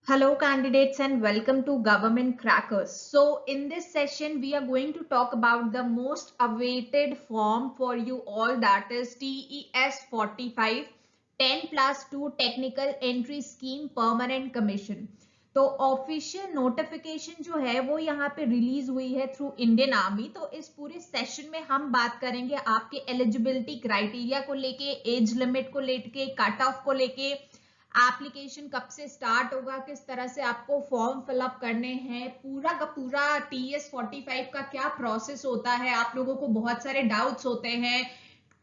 Hello, candidates, and welcome to Government Crackers. So, in this session, we are going to talk about the most awaited form for you all, that is TES 45 10+2 Technical Entry Scheme Permanent Commission. तो official notification जो है वो यहाँ पे release हुई है through Indian army. तो इस पूरे सेशन में हम बात करेंगे आपके एलिजिबिलिटी क्राइटेरिया को लेके, एज लिमिट को लेके, कट ऑफ को लेके, एप्लीकेशन कब से स्टार्ट होगा, किस तरह से आपको फॉर्म फिलअप करने हैं, पूरा का पूरा TS 45 का क्या प्रोसेस होता है। आप लोगों को बहुत सारे डाउट्स होते हैं,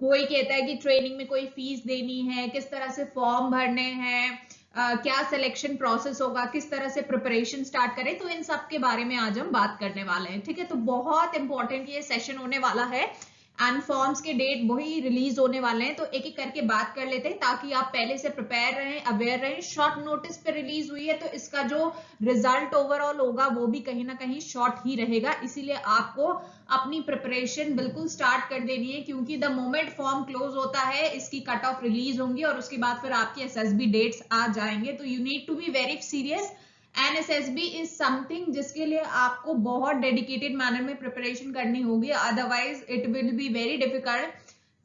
कोई कहता है कि ट्रेनिंग में कोई फीस देनी है, किस तरह से फॉर्म भरने हैं, क्या सिलेक्शन प्रोसेस होगा, किस तरह से प्रिपरेशन स्टार्ट करें। तो इन सब के बारे में आज हम बात करने वाले हैं। ठीक है, तो बहुत इंपॉर्टेंट ये सेशन होने वाला है एंड फॉर्म्स के डेट वही रिलीज होने वाले हैं। तो एक एक करके बात कर लेते हैं ताकि आप पहले से प्रिपेयर रहें, अवेयर रहें। शॉर्ट नोटिस पे रिलीज हुई है तो इसका जो रिजल्ट ओवरऑल होगा वो भी कहीं ना कहीं शॉर्ट ही रहेगा, इसीलिए आपको अपनी प्रिपरेशन बिल्कुल स्टार्ट कर देनी है, क्योंकि द मोमेंट फॉर्म क्लोज होता है इसकी कट ऑफ रिलीज होंगी और उसके बाद फिर आपकी SSB डेट्स आ जाएंगे। तो you need to be very serious. NSSB is something जिसके लिए आपको बहुत डेडिकेटेड मैनर में प्रिपरेशन करनी होगी, otherwise it will be very difficult.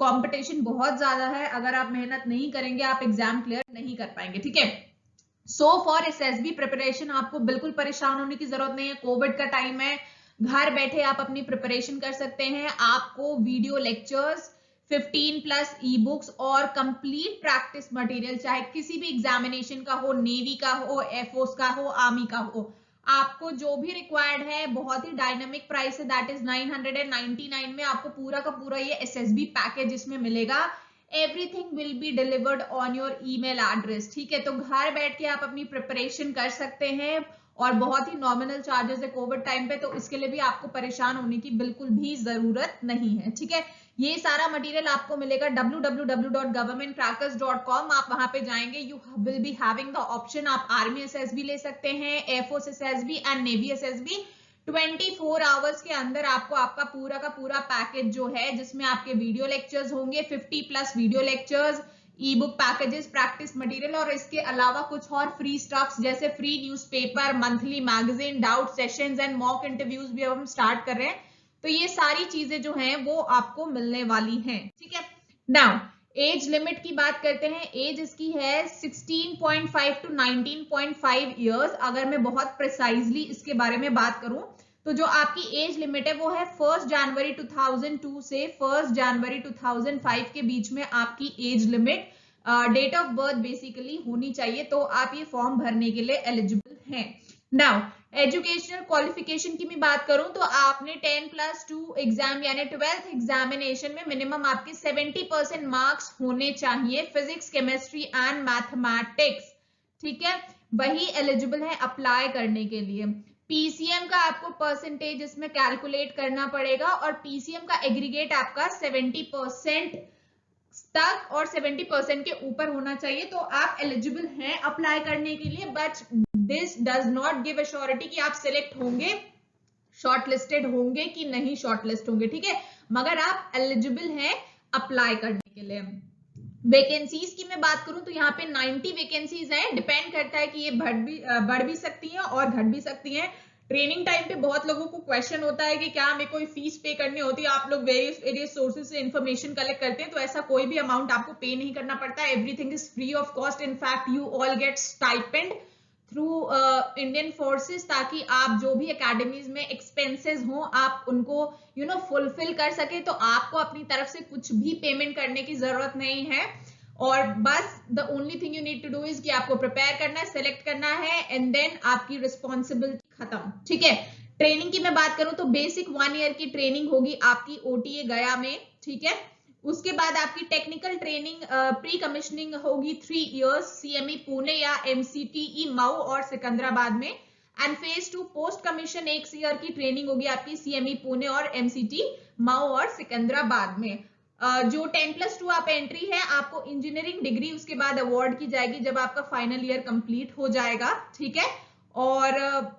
Competition बहुत ज्यादा है, अगर आप मेहनत नहीं करेंगे आप एग्जाम क्लियर नहीं कर पाएंगे। ठीक है, सो फॉर SSB प्रिपरेशन आपको बिल्कुल परेशान होने की जरूरत नहीं है। कोविड का टाइम है, घर बैठे आप अपनी प्रिपरेशन कर सकते हैं। आपको वीडियो लेक्चर्स, 15+ ई बुक्स और कंप्लीट प्रैक्टिस मटेरियल, चाहे किसी भी एग्जामिनेशन का हो, नेवी का हो, एयरफोर्स का हो, आर्मी का हो, आपको जो भी रिक्वायर्ड है बहुत ही डायनामिक प्राइस है, दैट इज 999 में आपको पूरा का पूरा ये SSB पैकेज इसमें मिलेगा। Everything will be delivered on your email address. ठीक है, तो घर बैठ के आप अपनी प्रिपरेशन कर सकते हैं और बहुत ही नॉमिनल चार्जेस है कोविड टाइम पे, तो इसके लिए भी आपको परेशान होने की बिल्कुल भी जरूरत नहीं है। ठीक है, ये सारा मटेरियल आपको मिलेगा www.governmentcrackers.com। आप वहां पे जाएंगे, you will be having the option, आप आर्मी SSB ले सकते हैं, air force SSB and navy SSB। 24 hours के अंदर आपको आपका पूरा का पूरा पैकेज जो है, जिसमें आपके वीडियो लेक्चर्स होंगे, 50+ वीडियो लेक्चर्स, ई बुक पैकेजेस, प्रैक्टिस मटेरियल और इसके अलावा कुछ और फ्री स्टफ्स जैसे free newspaper, monthly magazine, doubt sessions and mock interviews भी अब हम स्टार्ट कर रहे हैं। तो ये सारी चीजें जो हैं वो आपको मिलने वाली हैं। ठीक है, नाउ एज लिमिट की बात करते हैं। एज इसकी है 16.5 to 19.5 ईयर्स। अगर मैं बहुत प्रिसाइजली इसके बारे में बात करूं तो जो आपकी एज लिमिट है वो है 1 जनवरी 2002 से 1 जनवरी 2005 के बीच में आपकी age limit, date of birth basically होनी चाहिए, तो आप ये फॉर्म भरने के लिए एलिजिबल हैं। नाउ एजुकेशनल क्वालिफिकेशन की मैं बात करूं तो आपने 10+2 एग्जाम यानी 12th एग्जामिनेशन में मिनिमम आपके 70% मार्क्स होने चाहिए, फिजिक्स, केमिस्ट्री एंड मैथमेटिक्स। ठीक है, वही एलिजिबल है अप्लाई करने के लिए। PCM का आपको परसेंटेज इसमें कैलकुलेट करना पड़ेगा और PCM का एग्रीगेट आपका 70% तक और 70% के ऊपर होना चाहिए, तो आप एलिजिबल हैं अप्लाई करने के लिए। But this does not give assurity कि आप सिलेक्ट होंगे, शॉर्टलिस्टेड होंगे कि नहीं शॉर्टलिस्ट होंगे। ठीक है, मगर आप एलिजिबल हैं अप्लाई करने के लिए। वैकेंसीज की मैं बात करूं तो यहाँ पे 90 वैकेंसीज हैं। डिपेंड करता है कि ये बढ़ भी सकती हैं और घट भी सकती हैं। ट्रेनिंग टाइम पे बहुत लोगों को क्वेश्चन होता है कि क्या हमें कोई फीस पे करनी होती है। आप लोग वेरियस सोर्सेज से इंफॉर्मेशन कलेक्ट करते हैं, तो ऐसा कोई भी अमाउंट आपको पे नहीं करना पड़ता। Everything is free of cost. In fact you all get stipend through Indian forces, ताकि आप जो भी एकेडमीज में एक्सपेंसेस हो आप उनको फुलफिल कर सके। तो आपको अपनी तरफ से कुछ भी पेमेंट करने की जरूरत नहीं है और बस the only thing you need to do is कि आपको प्रिपेयर करना है, सेलेक्ट करना है एंड देन आपकी रिस्पॉन्सिबिलिटी खत्म। ठीक है, ट्रेनिंग की मैं बात करूं तो बेसिक 1 ईयर की ट्रेनिंग होगी आपकी OTA गया में। ठीक है, उसके बाद आपकी टेक्निकल ट्रेनिंग प्री कमिश्निंग होगी 3 इयर्स, CME पुणे या MCTE मऊ और सिकंदराबाद में। And phase 2 post commission 1 year की ट्रेनिंग होगी आपकी CME पुणे और MCT मऊ और सिकंदराबाद में। जो 10+2 आप एंट्री है, आपको इंजीनियरिंग डिग्री उसके बाद अवार्ड की जाएगी जब आपका फाइनल ईयर कंप्लीट हो जाएगा। ठीक है, और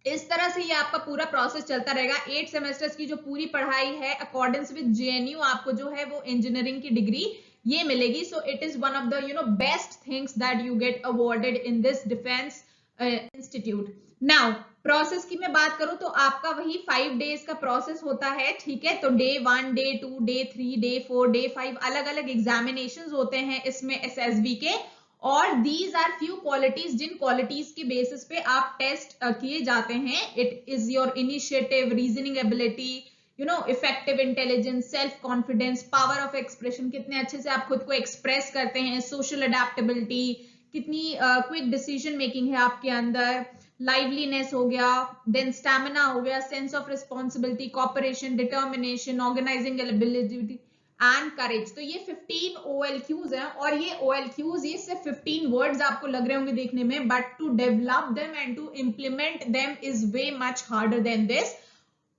इस तरह से ये आपका पूरा प्रोसेस चलता रहेगा। 8 सेमेस्टर्स की जो पूरी पढ़ाई है अकॉर्डिंग्स विद JNU, आपको जो है वो इंजीनियरिंग की डिग्री ये मिलेगी। सो it is one of the best things that you get awarded in this defence institute. Now process की मैं बात करूं तो आपका वही 5 डेज का प्रोसेस होता है, ठीक है। तो day 1, day 2, day 3, day 4, day 5 अलग अलग एग्जामिनेशंस होते हैं इसमें एसएसबी के। और दीज आर फ्यू क्वालिटीज जिन क्वालिटीज के बेसिस पे आप टेस्ट किए जाते हैं। It is your initiative, reasoning ability, effective intelligence, self confidence, power of expression, कितने अच्छे से आप खुद को एक्सप्रेस करते हैं, सोशल अडेप्टेबिलिटी, कितनी क्विक डिसीजन मेकिंग है आपके अंदर, लाइवलीनेस हो गया, देन स्टैमिना हो गया, sense of responsibility, cooperation, determination, organising ability and courage. तो ये 15 OLQs हैं और ये OLQs ये सिर्फ 15 वर्ड्स आपको लग रहे होंगे देखने में, but to develop them and to implement them is way much harder than this.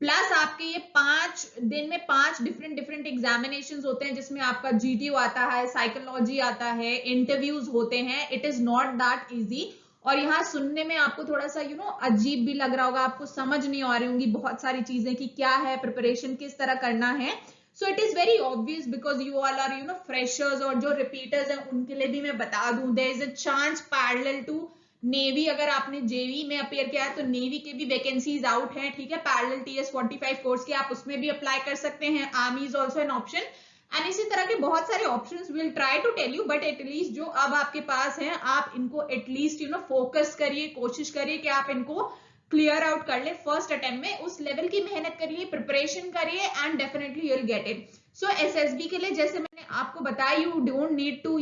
Plus आपके ये 5 दिन में 5 डिफरेंट एग्जामिनेशंस होते हैं जिसमें आपका जीटीयू आता है, साइकोलॉजी आता है, इंटरव्यूज होते हैं। It is not that easy. और यहाँ सुनने में आपको थोड़ा सा अजीब भी लग रहा होगा, आपको समझ नहीं आ रही होंगी बहुत सारी चीजें कि क्या है, प्रिपरेशन किस तरह करना है। So it is very obvious because you all are freshers, और जो रिपीटर्स हैं उनके लिए भी मैं बता दूं, there is a chance parallel to navy. अगर आपने जेवी में अपेयर किया है तो नेवी के भी वैकेंसीज आउट हैं, ठीक है। पैरेलल TS 45 कोर्स की आप उसमें भी अप्लाई कर सकते हैं। Army is also an option and इसी तरह के बहुत सारे options will try to tell you, but at least जो अब आपके पास है आप इनको एटलीस्ट फोकस करिए, कोशिश करिए कि आप इनको क्लियर आउट कर ले फर्स्ट अटेम्प्ट में। उस लेवल की मेहनत करिए, प्रिपरेशन करिए and definitely you will get it. So SSB के लिए जैसे मैंने आपको बताया, you don't need to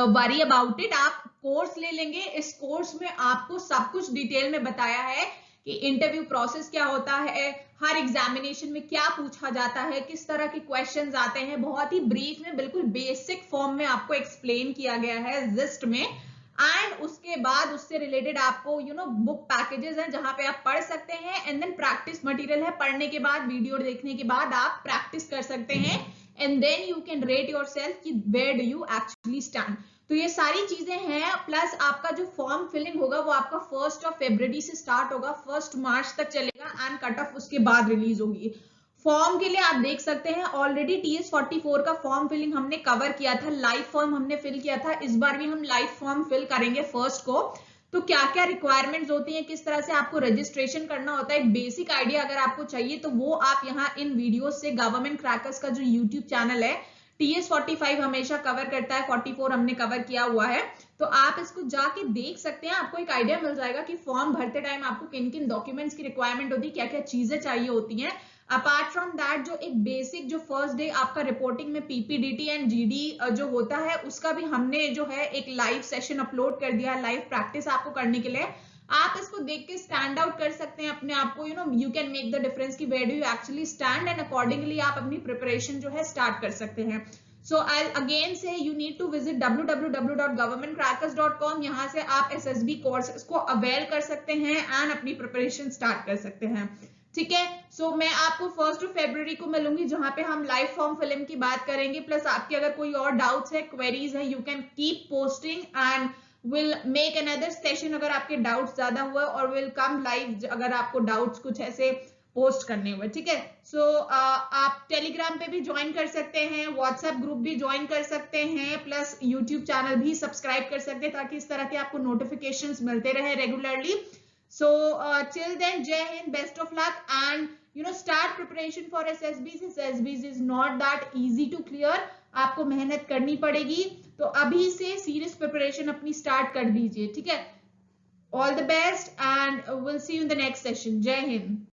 worry about it. आप कोर्स ले लेंगे, इस कोर्स में आपको सब कुछ डिटेल में बताया है कि इंटरव्यू प्रोसेस क्या होता है, हर एग्जामिनेशन में क्या पूछा जाता है, किस तरह के क्वेश्चंस आते हैं, बहुत ही ब्रीफ में, बिल्कुल बेसिक फॉर्म में आपको एक्सप्लेन किया गया है जिस्ट में। एंड उसके बाद उससे रिलेटेड आपको बुक पैकेजेस हैं जहां पे आप पढ़ सकते हैं, एंड देन प्रैक्टिस मटेरियल है, पढ़ने के बाद, वीडियो देखने के बाद आप प्रैक्टिस कर सकते हैं, and then you can rate yourself कि where do you actually stand. तो ये सारी चीजें हैं। प्लस आपका जो फॉर्म फिलिंग होगा वो आपका 1 फरवरी से स्टार्ट होगा, 1 मार्च तक चलेगा एंड कट ऑफ उसके बाद रिलीज होगी। फॉर्म के लिए आप देख सकते हैं ऑलरेडी TS 44 का फॉर्म फिलिंग हमने कवर किया था, लाइव फॉर्म हमने फिल किया था, इस बार भी हम लाइव फॉर्म फिल करेंगे 1 को। तो क्या क्या रिक्वायरमेंट्स होती हैं, किस तरह से आपको रजिस्ट्रेशन करना होता है, एक बेसिक आइडिया अगर आपको चाहिए तो वो आप यहाँ इन वीडियो से, गवर्नमेंट क्रैकर्स का जो यूट्यूब चैनल है, TS 45 हमेशा कवर करता है, 44 हमने कवर किया हुआ है, तो आप इसको जाके देख सकते हैं। आपको एक आइडिया मिल जाएगा कि फॉर्म भरते टाइम आपको किन किन डॉक्यूमेंट्स की रिक्वायरमेंट होती है, क्या क्या चीजें चाहिए होती हैं। अपार्ट फ्रॉम दैट जो एक बेसिक जो फर्स्ट डे आपका रिपोर्टिंग में PPDT एंड GD जो होता है उसका भी हमने जो है एक लाइव सेशन अपलोड कर दिया है, लाइव प्रैक्टिस आपको करने के लिए। आप इसको देख के स्टैंड आउट कर सकते हैं अपने आप को, you can make the difference कि where do you actually stand, and accordingly आप अपनी प्रिपरेशन जो है स्टार्ट कर सकते हैं। So I'll again say you need to visit www.governmentcrackers.com। यहाँ से आप SSB कोर्सेज को अवेल कर सकते हैं एंड अपनी प्रिपरेशन स्टार्ट कर सकते हैं, ठीक है। सो मैं आपको 1 फरवरी को मिलूंगी जहां पे हम लाइव फॉर्म फिल्म की बात करेंगे। प्लस आपके अगर कोई और डाउट्स है, क्वेरीज है, you can keep posting and will make another session अगर आपके डाउट्स ज्यादा हुए, और विल कम लाइव अगर आपको डाउट्स कुछ ऐसे पोस्ट करने हुए, ठीक है। सो आप टेलीग्राम पे भी ज्वाइन कर सकते हैं, व्हाट्सएप ग्रुप भी ज्वाइन कर सकते हैं, प्लस यूट्यूब चैनल भी सब्सक्राइब कर सकते हैं ताकि इस तरह के आपको नोटिफिकेशंस मिलते रहे रेगुलरली। सो till then, जय Hind, best of luck and start preparation for SSBs. SSBs is not that easy to clear. आपको मेहनत करनी पड़ेगी, तो अभी से सीरियस प्रिपरेशन अपनी स्टार्ट कर दीजिए, ठीक है। All the best and will see you in the next session. जय हिंद।